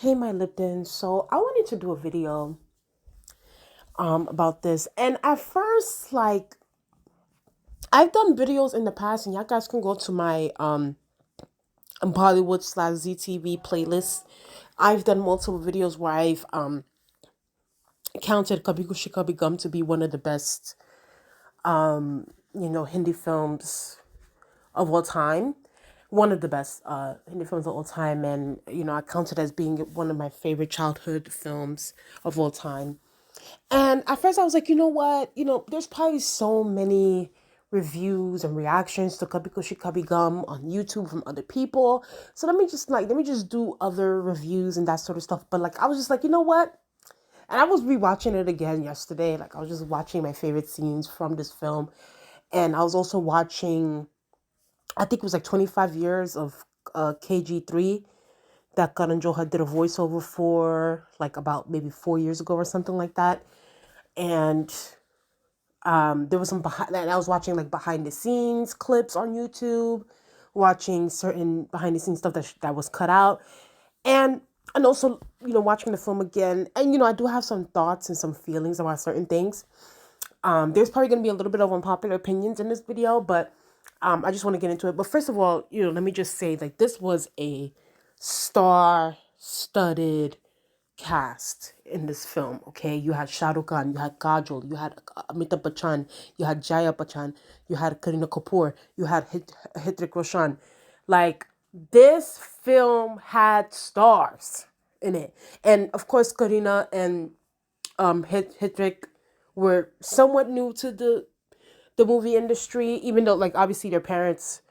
Hey, my Lipton. So I wanted to do a video about this, and at first, like I've done videos in the past, and y'all guys can go to my Bollywood slash ZTV playlist. I've done multiple videos where I've counted Kabhi Khushi Kabhi Gum to be one of the best Hindi films of all time. One of the best Hindi films of all time, and I count it as being one of my favorite childhood films of all time. And at first I was like, you know what? There's probably so many reviews and reactions to Kabhi Khushi Kabhi Gum on YouTube from other people. So let me just do other reviews and that sort of stuff. But like I was just like, you know what? And I was rewatching it again yesterday. Like I was just watching my favorite scenes from this film. And I was also watching, I think it was like 25 years of KG3 that Karanjohar did a voiceover for like about maybe 4 years ago or something like that. And there was some behind and I was watching like behind the scenes clips on YouTube, watching certain behind the scenes stuff that was cut out, and also watching the film again. And I do have some thoughts and some feelings about certain things. There's probably going to be a little bit of unpopular opinions in this video, but I just want to get into it. But first of all, let me just say like this was a star-studded cast in this film. Okay, you had Shahrukh Khan, you had Kajol, you had Amitabhbachchan, you had jayabachchan, you had Kareenakapoor, you had Hrithik Roshan. Like this film had stars in it, and of course Kareena and Hrithik were somewhat new to the movie industry, even though like obviously their parents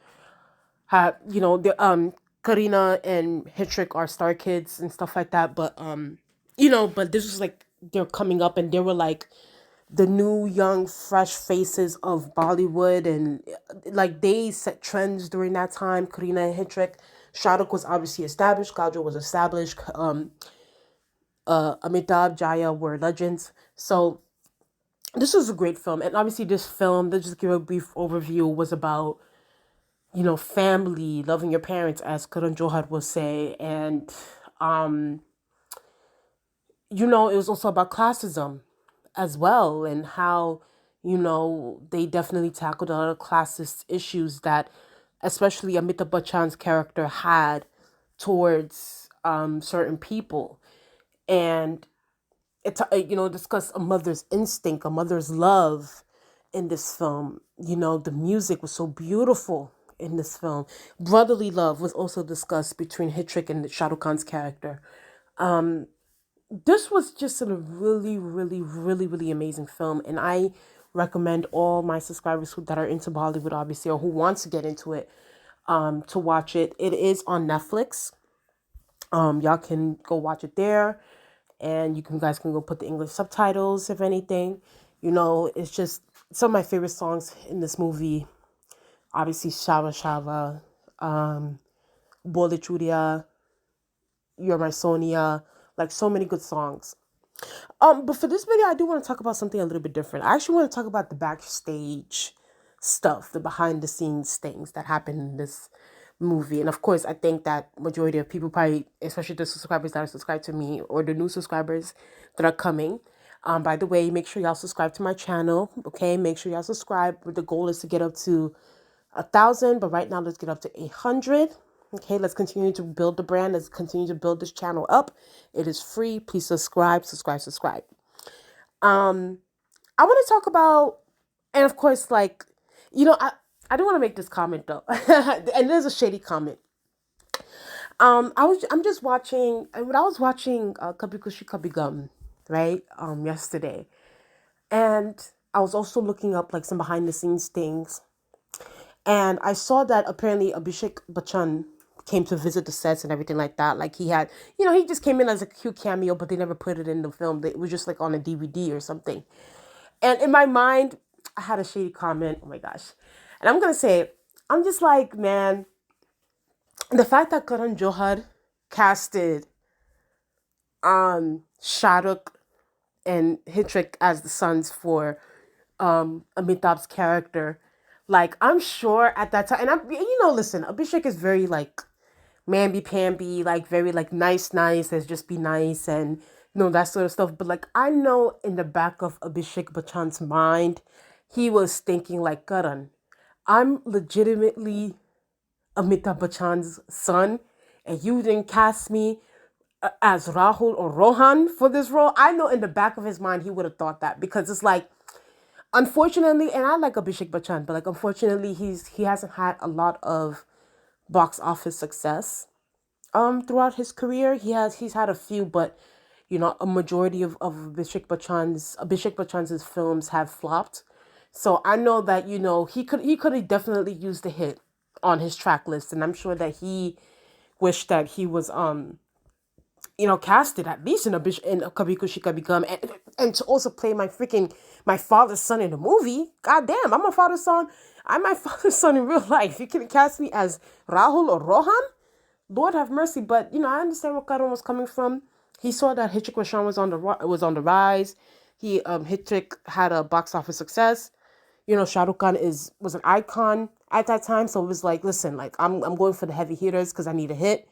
had the Kareena and Hrithik are star kids and stuff like that. But but this was like they're coming up and they were like the new young fresh faces of Bollywood, and like they set trends during that time. Kareena and Hrithik, Shahrukh was obviously established, Kajol was established, Amitabh, Jaya were legends. So this was a great film, and obviously this film, let's just give a brief overview, was about family, loving your parents, as Karan Johar would say. And, it was also about classism as well, and how, they definitely tackled a lot of classist issues that especially Amitabh Bachchan's character had towards certain people. And it, discussed a mother's instinct, a mother's love in this film. The music was so beautiful in this film. Brotherly love was also discussed between Hitrik and Shah Rukh Khan's character. This was just a really, really, really, really amazing film, and I recommend all my subscribers that are into Bollywood, obviously, or who wants to get into it, to watch it. It is on Netflix. Y'all can go watch it there, and guys can go put the English subtitles if anything. It's just some of my favorite songs in this movie. Obviously, Shava Shava, Bole Churia, You're My Sonia, like so many good songs. But for this video, I do want to talk about something a little bit different. I actually want to talk about the backstage stuff, the behind the scenes things that happen in this movie. And of course, I think that majority of people probably, especially the subscribers that are subscribed to me or the new subscribers that are coming. By the way, make sure y'all subscribe to my channel. Okay, make sure y'all subscribe. The goal is to get up to 1,000, but right now let's get up to 800. Okay, let's continue to build the brand. Let's continue to build this channel up. It is free. Please subscribe, subscribe, subscribe. I want to talk about, and of course, like, I do want to make this comment though, and there's a shady comment. I'm just watching, when I was watching Kabhi Khushi Kabhi Gum, right, yesterday, and I was also looking up like some behind the scenes things, and I saw that apparently Abhishekbachchan came to visit the sets and everything like that. Like he had, he just came in as a cute cameo, but they never put it in the film. It was just like on a DVD or something. And in my mind, I had a shady comment. Oh my gosh. And I'm going to say, I'm just like, man, the fact that Karan Johar casted Shahrukh and Hrithik as the sons for Amitabh's character, like I'm sure at that time, and listen, Abhishek is very like mamby-pamby, like very like nice, let's just be nice and that sort of stuff. But like I know in the back of Abhishekbachchan's mind, he was thinking like, Karan, I'm legitimately Amitabh Bachchan's son, and you didn't cast me as Rahul or Rohan for this role. I know in the back of his mind he would have thought that, because it's like, unfortunately, and I like Abhishek Bachchan, but like unfortunately he hasn't had a lot of box office success throughout his career. He's had a few, but a majority of Abhishek Bachchan's films have flopped. So I know that he could have definitely used a hit on his track list, and I'm sure that he wished that he was casted at least in Kabhi Khushi Kabhi Gum, and to also play my father's son in the movie. God damn, I'm my father's son. I'm my father's son in real life. You can cast me as Rahul or Rohan. Lord have mercy. But I understand where Karan was coming from. He saw that Hrithik Roshan was on the rise. Hrithik had a box office success. Shahrukh Khan was an icon at that time, so it was like, listen, like I'm going for the heavy hitters because I need a hit.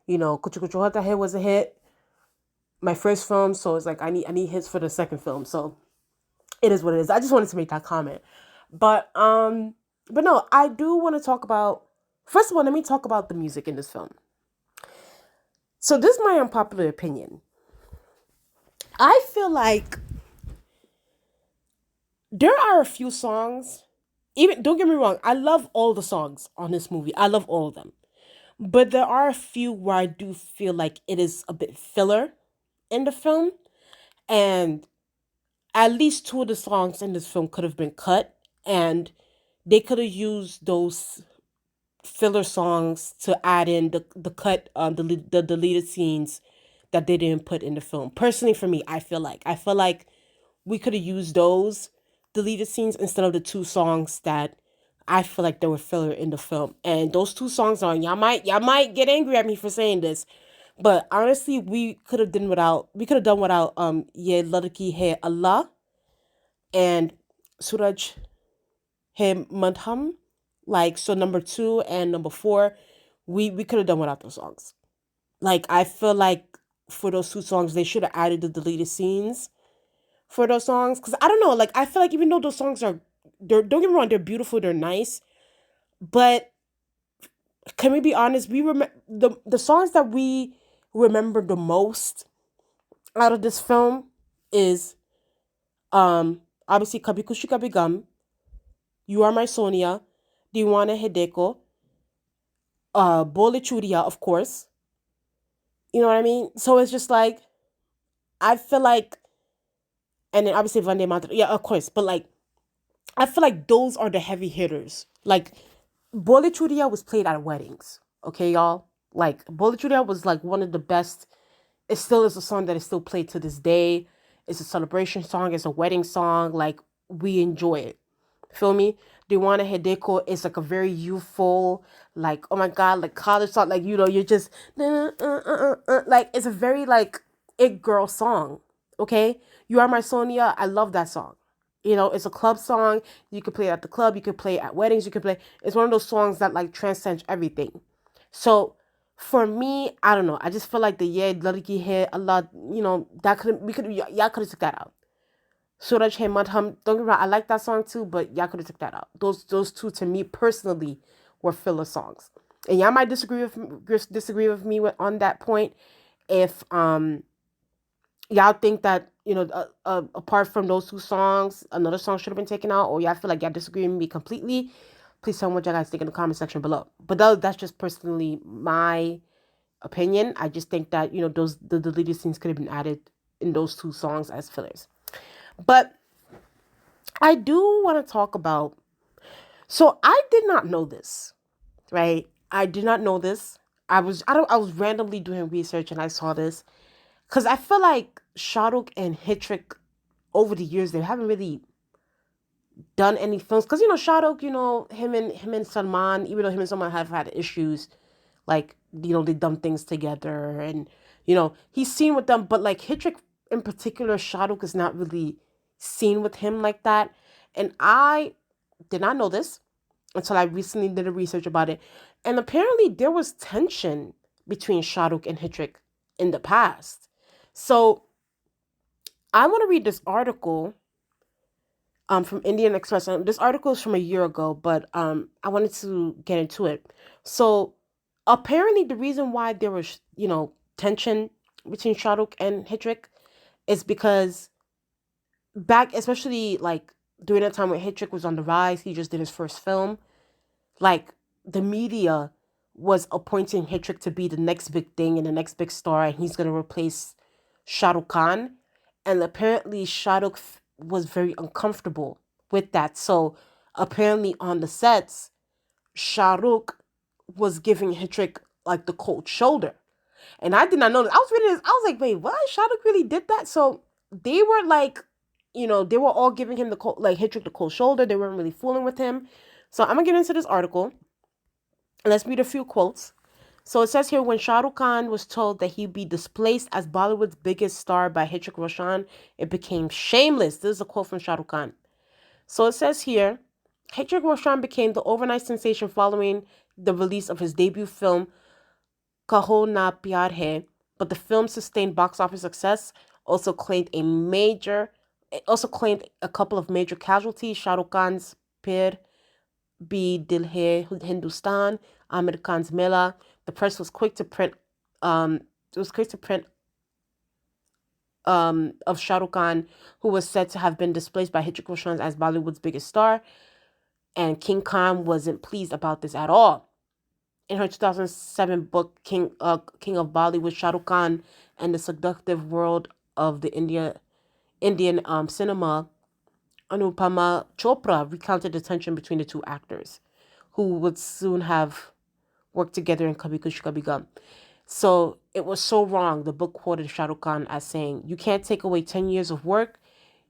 Kuchkuchhotahai was a hit, my first film, so it's like I need hits for the second film. So it is what it is. I just wanted to make that comment. But no, I do want to talk about, first of all, let me talk about the music in this film. So this is my unpopular opinion. I feel like there are a few songs, even, don't get me wrong, I love all the songs on this movie. I love all of them. But there are a few where I do feel like it is a bit filler in the film. And at least two of the songs in this film could have been cut. And they could have used those filler songs to add in the cut, the deleted scenes that they didn't put in the film. Personally, for me, I feel like we could have used those deleted scenes instead of the two songs that I feel like they were filler in the film. And those two songs are, y'all might get angry at me for saying this, but honestly, we could have done without Ye Ladki Hai Allah and Suraj Hai Madham. Like, so number 2 and number 4, we could have done without those songs. Like, I feel like for those two songs they should have added the deleted scenes for those songs, because I don't know, like, I feel like even though those songs don't get me wrong, they're beautiful, they're nice, but can we be honest, we remember the songs that we remember the most out of this film is obviously Kabhi Khushi Kabhi Gum, You Are My Sonia, Diwana Hideko, Bole Churia, of course. You know what I mean? So it's just like, I feel like, and then obviously Vande Matra, yeah, of course, but like, I feel like those are the heavy hitters. Like, Bole Churia was played at weddings, okay, y'all? Like, Bole Churia was like one of the best. It still is a song that is still played to this day. It's a celebration song. It's a wedding song. Like, we enjoy it. Feel me? Diwana Hideko is like a very youthful, like, oh my God, like college song. Like, you're just, like, it's a very, like, it girl song. Okay? You Are My Sonia. I love that song. It's a club song. You could play it at the club. You could play it at weddings. You could play. It's one of those songs that like transcends everything. So for me, I don't know. I just feel like the yeah, Ladki Hai Allah, that y'all could have took that out. Suraj Hai Madham, don't get me wrong, I like that song too, but y'all could have took that out. Those two to me personally were filler songs. And y'all might disagree with me on that point. If y'all think that apart from those two songs another song should have been taken out, or y'all feel like y'all disagree with me completely, please tell me what y'all guys think in the comment section below. But that's just personally my opinion. I just think that the deleted scenes could have been added in those two songs as fillers. But I do want to talk about, so I did not know this, right? I did not know this. I was randomly doing research and I saw this. Because I feel like Shahrukh and Hrithik, over the years, they haven't really done any films. Because, Shahrukh, him and Salman, even though him and Salman have had issues, like, they done things together. And, he's seen with them. But, like, Hrithik in particular, Shahrukh is not really seen with him like that. And I did not know this until I recently did a research about it. And apparently there was tension between Shahrukh and Hrithik in the past. So I want to read this article from Indian Express. This article is from a year ago, but I wanted to get into it. So apparently the reason why there was, tension between Shahrukh and Hrithik is because back, especially like during that time when Hrithik was on the rise, he just did his first film. Like the media was appointing Hrithik to be the next big thing and the next big star, and he's gonna replace Shahrukh Khan. And apparently, was very uncomfortable with that. So apparently, on the sets, Shahrukh was giving Hrithik like the cold shoulder, and I did not know that. I was reading this. I was like, wait, what? Shahrukh really did that? So they were like, they were all giving him the cold, like Hrithik the cold shoulder. They weren't really fooling with him. So I'm gonna get into this article. Let's read a few quotes. So it says here, when Shahrukh Khan was told that he'd be displaced as Bollywood's biggest star by Hrithik Roshan, it became shameless. This is a quote from Shahrukh Khan. So it says here, Hrithik Roshan became the overnight sensation following the release of his debut film, Kaho Na Pyar Hai, but the film sustained box office success, also claimed a couple of major casualties. Shahrukh Khan's Pir Bhi Dil Hai Hindustan, Amir Khan's Mela. The press was quick to print of Shah Rukh Khan, who was said to have been displaced by Hrithik Roshan as Bollywood's biggest star, and King Khan wasn't pleased about this at all. In her 2007 book King of Bollywood, Shah Rukh Khan and the Seductive World of the Indian cinema, Anupama Chopra recounted the tension between the two actors, who would soon have worked together in Kabhi Khushi Kabhie Gham. So it was so wrong. The book quoted Shah Rukh Khan as saying, "You can't take away 10 years of work.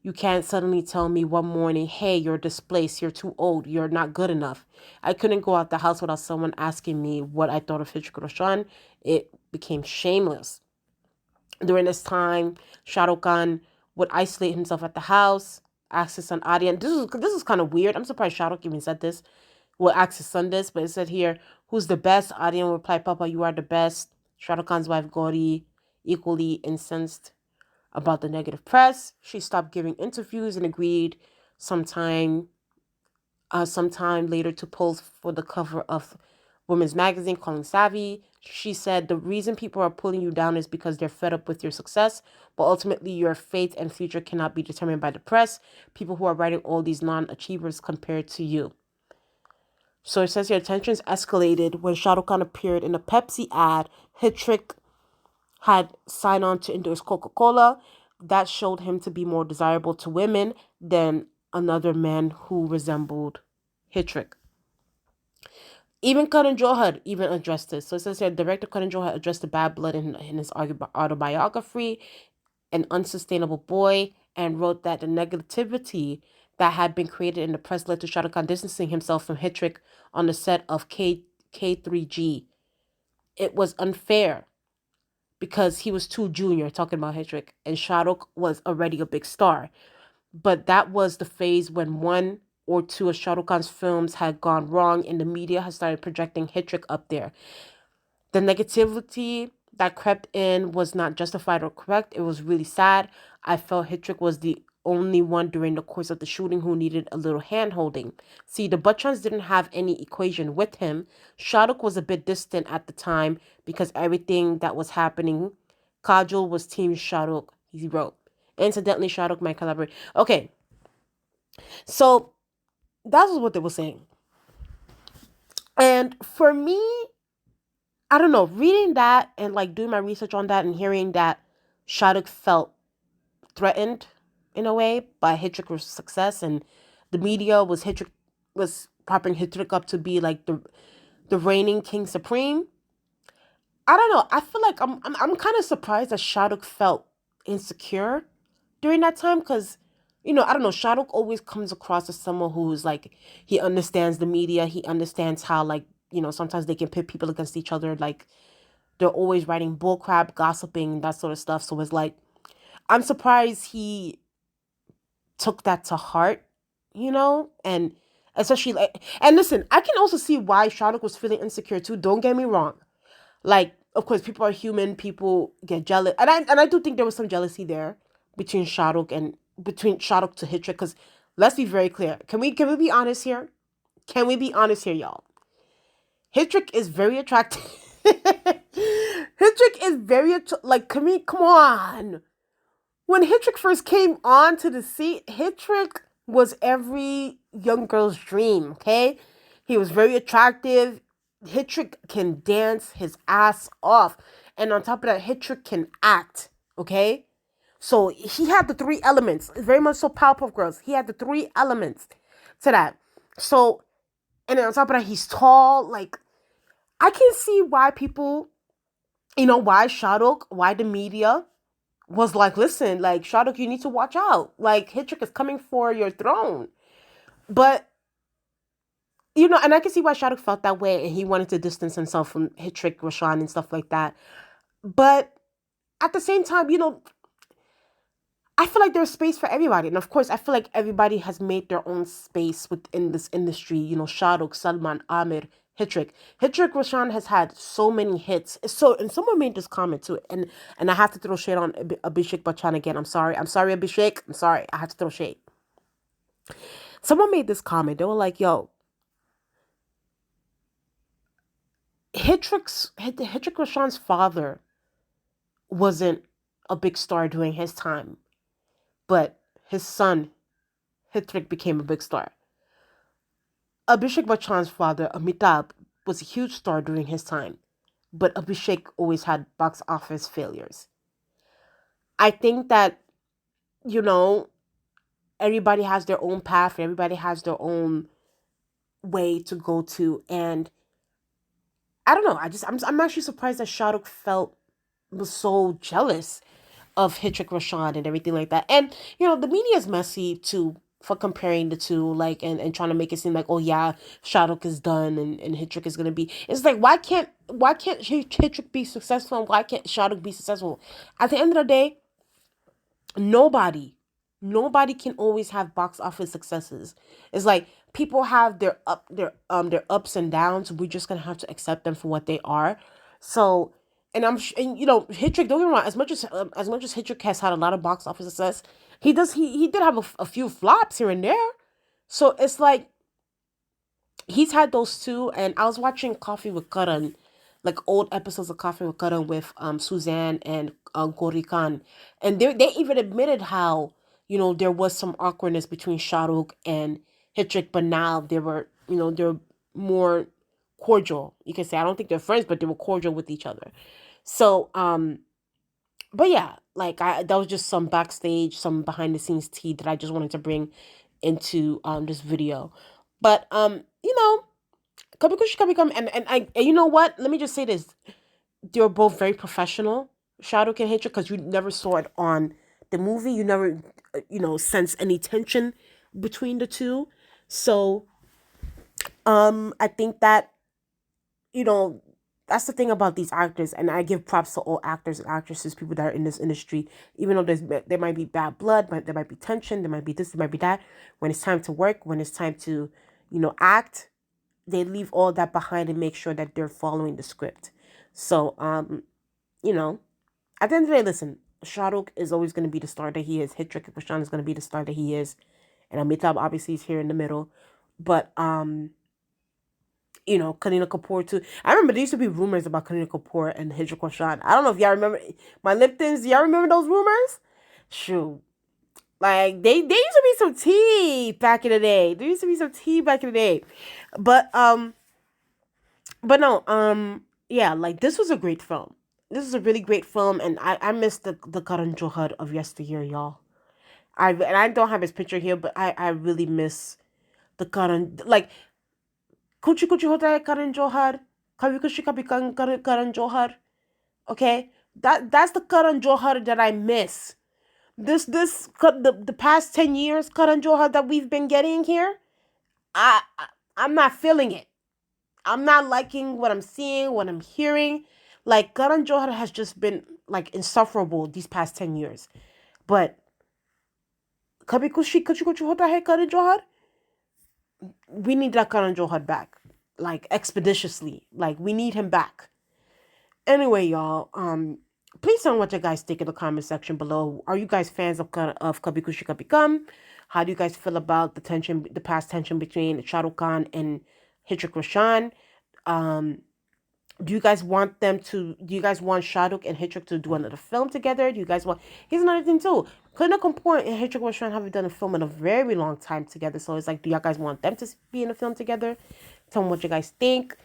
You can't suddenly tell me one morning, hey, you're displaced, you're too old, you're not good enough." I couldn't go out the house without someone asking me what I thought of Hrithik Roshan. It became shameless. During this time, Shah Rukh Khan would isolate himself at the house, ask his son Aryan. This is kind of weird. I'm surprised Shah Rukh even said this. Will ask his son this, but it said here, "Who's the best?" Aryan replied, "Papa, you are the best." Shah Rukh Khan's wife Gauri, equally incensed about the negative press, she stopped giving interviews and agreed sometime later to pose for the cover of women's magazine calling Savvy. She said, "The reason people are pulling you down is because they're fed up with your success, but ultimately your fate and future cannot be determined by the press, people who are writing all these non-achievers compared to you." So it says here, tensions escalated when Shah Rukh Khan appeared in a Pepsi ad. Hrithik had signed on to endorse Coca-Cola. That showed him to be more desirable to women than another man who resembled Hrithik. Even Karanjohar even addressed this. So it says here, director Karanjohar addressed the bad blood in his autobiography, An Unsustainable Boy, and wrote that the negativity that had been created in the press led to Shahrukh Khan distancing himself from Hrithik on the set of K3G. It was unfair because he was too junior, talking about Hrithik, and Shahrukh was already a big star. But that was the phase when one or two of Shah Rukh Khan's films had gone wrong and the media had started projecting Hrithik up there. The negativity that crept in was not justified or correct. It was really sad. I felt Hrithik was the only one during the course of the shooting who needed a little hand-holding. See, the Bachchans didn't have any equation with him. Shahrukh was a bit distant at the time because everything that was happening, Kajol was team Shahrukh, he wrote. Incidentally, Shahrukh might collaborate. Okay, so that was what they were saying. And for me, I don't know, reading that and like doing my research on that and hearing that Shahrukh felt threatened in a way by Hrithik's success, and the media was propping Hrithik up to be like the reigning king supreme. I don't know. I feel like I'm kind of surprised that Shahrukh felt insecure during that time because, I don't know. Shahrukh always comes across as someone who's like, he understands the media. He understands how like, sometimes they can pit people against each other. Like they're always writing bullcrap, gossiping, that sort of stuff. So it's like, I'm surprised he took that to heart, and Especially like, and listen, I can also see why Shahrukh was feeling insecure too. Don't get me wrong. Like, of course, people are human. People get jealous, and I do think there was some jealousy there between Shahrukh to Hrithik. Because let's be very clear. Can we be honest here? Can we be honest here, y'all? Hrithik is very attractive. Hrithik is like. Come on. When Hrithik first came onto the scene, Hrithik was every young girl's dream. Okay, he was very attractive. Hrithik can dance his ass off, and on top of that, Hrithik can act. Okay, so he had the three elements. Very much so, Powerpuff Girls. He had the three elements to that. So, and then on top of that, he's tall. Like, I can see why people, why Shahrukh, why the media was like, listen, like, Shahrukh, you need to watch out. Like, Hrithik is coming for your throne. But, and I can see why Shahrukh felt that way and he wanted to distance himself from Hrithik Roshan and stuff like that. But at the same time, I feel like there's space for everybody. And of course, I feel like everybody has made their own space within this industry. Shahrukh, Salman, Amir, Hrithik. Hrithik Roshan has had so many hits. And someone made this comment too. And I have to throw shade on Abhishekbachchan again. I'm sorry, Abhishek. I'm sorry. I have to throw shade. Someone made this comment. They were like, yo, Hrithik Roshan's father wasn't a big star during his time. But his son, Hrithik, became a big star. Abhishekbachchan's father, Amitabh, was a huge star during his time, but Abhishek always had box office failures. I think that, everybody has their own path, everybody has their own way to go to, and I don't know. I'm actually surprised that Shahrukh was so jealous of Hrithik Roshan and everything like that. And the media is messy too for comparing the two, like, and trying to make it seem like, oh yeah, Shahrukh is done and Hrithik is gonna be. It's like, why can't Hrithik be successful and why can't Shahrukh be successful? At the end of the day, nobody can always have box office successes. It's like people have their ups and downs. We're just gonna have to accept them for what they are. So, and Hrithik, don't get me wrong. As much as Hrithik has had a lot of box office success, he did have a few flops here and there. So it's like he's had those too. And I was watching Coffee with Karan, like old episodes of Coffee with Karan with Suzanne and Gauri Khan, and they even admitted how there was some awkwardness between Shahrukh and Hrithik, but now they're more cordial. You can say, I don't think they're friends, but they were cordial with each other. So but yeah, like that was just some backstage, some behind the scenes tea that I just wanted to bring into this video. But Kabhi Khushi Kabhi Gum, and you know what? Let me just say this: they're both very professional, Shahrukh and Hrithik, because you never saw it on the movie. You never, sense any tension between the two. So, I think that you know that's the thing about these actors, and I give props to all actors and actresses, people that are in this industry. Even though there might be bad blood, but there might be tension, there might be this, there might be that. When it's time to work, when it's time to, act, they leave all that behind and make sure that they're following the script. So, at the end of the day, listen, Shahrukh is always going to be the star that he is. Hrithik Roshan is going to be the star that he is, and Amitabh obviously is here in the middle. But Kareenakapoor too. I remember there used to be rumors about Kareenakapoor and Hrithik Roshan. I don't know if y'all remember my Liptons. Y'all remember those rumors? Shoot. Like they used to be some tea back in the day. There used to be some tea back in the day. But no, yeah, like this was a great film. This is a really great film, and I miss the Karanjohar of yesteryear, y'all. I don't have his picture here, but I really miss the Karan, like kuchkuchhotahai karanjohar, kabhi khushi kabhi karanjohar. Okay, that's the Karanjohar that I miss. The past 10 years Karanjohar that we've been getting here, I'm not feeling it. I'm not liking what I'm seeing, what I'm hearing. Like Karan Johar has just been like insufferable these past 10 years. But kabhi kuchi kuchi hota hai Karan Johar. we need that karanjohar back, like expeditiously. Like we need him back. Anyway, y'all, please tell me what you guys think in the comment section below. Are you guys fans of Kabhi Khushi Kabhi Gum? How do you guys feel about the past tension between Shahrukh Khan and Hrithik Roshan? Um, do you guys want Shahrukh and Hrithik to do another film together? Do you guys want? Here's another thing too. Kareenakapoor and Hrithik Roshan haven't done a film in a very long time together. So it's like, do y'all guys want them to be in a film together? Tell me what you guys think.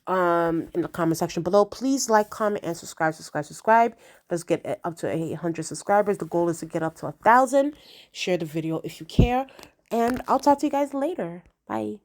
In the comment section below. Please like, comment, and subscribe. Let's get up to 800 subscribers. The goal is to get up to 1,000. Share the video if you care. And I'll talk to you guys later. Bye.